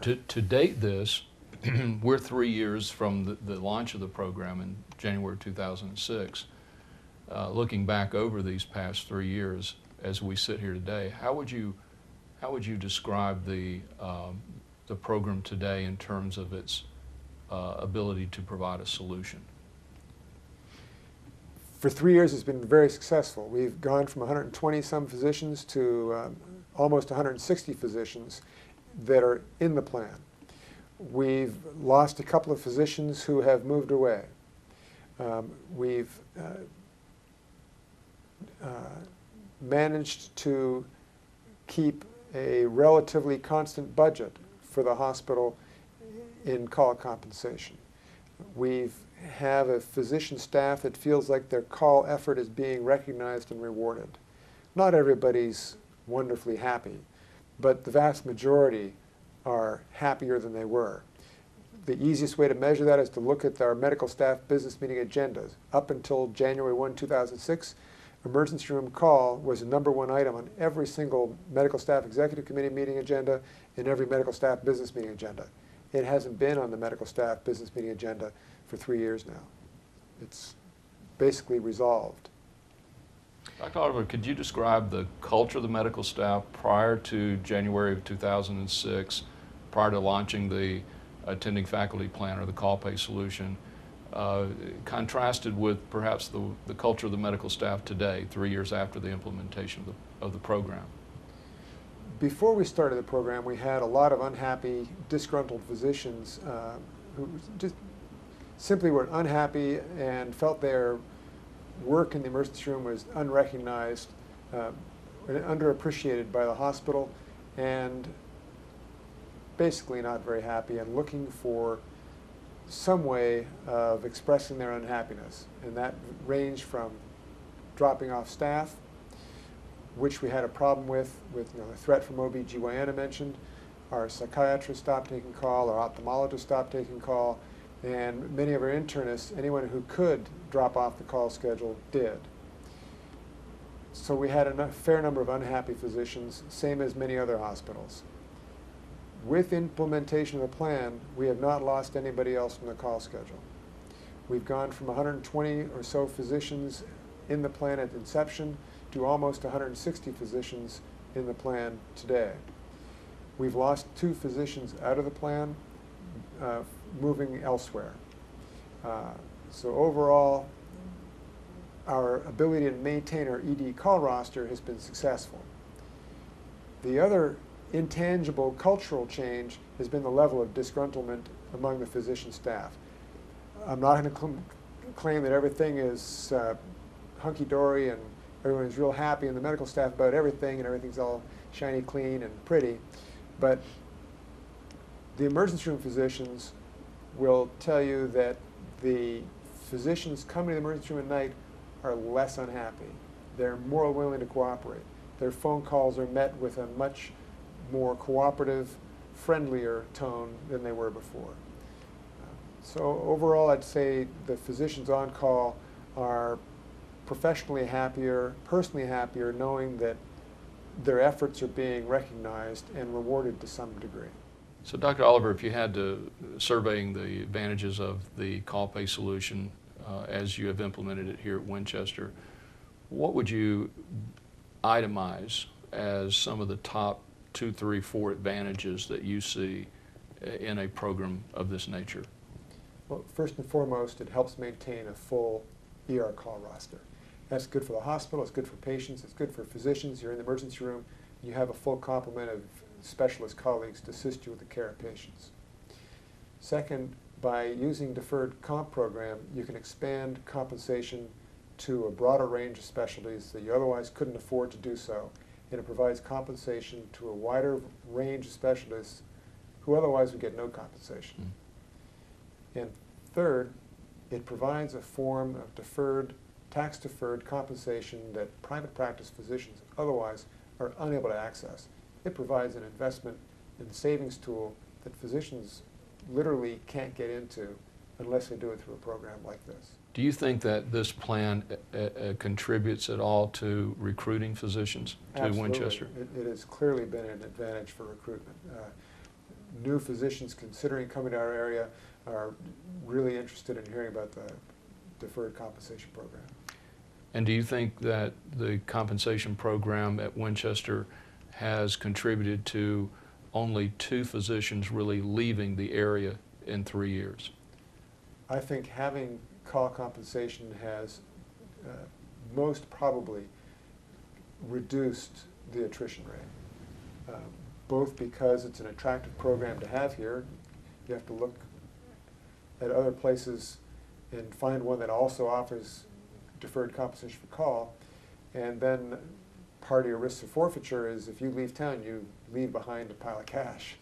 To date this, we're 3 years from the launch of the program in January 2006. Looking back over these past 3 years as we sit here today, how would you describe the program today in terms of its ability to provide a solution? For 3 years, it's been very successful. We've gone from 120 some physicians to almost 160 physicians that are in the plan. We've lost a couple of physicians who have moved away. We've managed to keep a relatively constant budget for the hospital in call compensation. We have a physician staff that feels like their call effort is being recognized and rewarded. Not everybody's wonderfully happy, but the vast majority are happier than they were. The easiest way to measure that is to look at our medical staff business meeting agendas. Up until January 1, 2006, emergency room call was the #1 item on every single medical staff executive committee meeting agenda and every medical staff business meeting agenda. It hasn't been on the medical staff business meeting agenda for 3 years now. It's basically resolved. Dr. Oliver, could you describe the culture of the medical staff prior to January of 2006, prior to launching the attending faculty plan or the call pay solution, contrasted with perhaps the culture of the medical staff today, 3 years after the implementation of the program? Before we started the program, we had a lot of unhappy, disgruntled physicians who just simply were unhappy and felt their work in the emergency room was unrecognized, underappreciated by the hospital, and basically not very happy and looking for some way of expressing their unhappiness. And that ranged from dropping off staff, which we had a problem with the threat from OB/GYN I mentioned. Our psychiatrist stopped taking call, our ophthalmologist stopped taking call, and many of our internists, anyone who could drop off the call schedule, did. So we had a fair number of unhappy physicians, same as many other hospitals. With implementation of the plan, we have not lost anybody else from the call schedule. We've gone from 120 or so physicians in the plan at inception to almost 160 physicians in the plan today. We've lost 2 physicians out of the plan, moving elsewhere. So overall, our ability to maintain our ED call roster has been successful. The other intangible cultural change has been the level of disgruntlement among the physician staff. I'm not going to claim that everything is hunky-dory and everyone's real happy in the medical staff about everything and everything's all shiny, clean, and pretty, but the emergency room physicians will tell you that the physicians coming to the emergency room at night are less unhappy. They're more willing to cooperate. Their phone calls are met with a much more cooperative, friendlier tone than they were before. So overall, I'd say the physicians on call are professionally happier, personally happier, knowing that their efforts are being recognized and rewarded to some degree. So Dr. Oliver, if you had to surveying the advantages of the call pay solution as you have implemented it here at Winchester, what would you itemize as some of the top 2, 3, 4 advantages that you see in a program of this nature? Well, first and foremost, it helps maintain a full ER call roster. That's good for the hospital, it's good for patients, it's good for physicians. You're in the emergency room, you have a full complement of specialist colleagues to assist you with the care of patients. Second, by using deferred comp program, you can expand compensation to a broader range of specialties that you otherwise couldn't afford to do so, and it provides compensation to a wider range of specialists who otherwise would get no compensation. And third, it provides a form of tax-deferred compensation that private practice physicians otherwise are unable to access. It provides an investment and savings tool that physicians literally can't get into unless they do it through a program like this. Do you think that this plan contributes at all to recruiting physicians to Absolutely. Winchester? It has clearly been an advantage for recruitment. new physicians considering coming to our area are really interested in hearing about the deferred compensation program. And do you think that the compensation program at Winchester has contributed to only 2 physicians really leaving the area in 3 years? I think having call compensation has most probably reduced the attrition rate, both because it's an attractive program to have here. You have to look at other places and find one that also offers deferred compensation for call, and then part of your risk of forfeiture is if you leave town, you leave behind a pile of cash.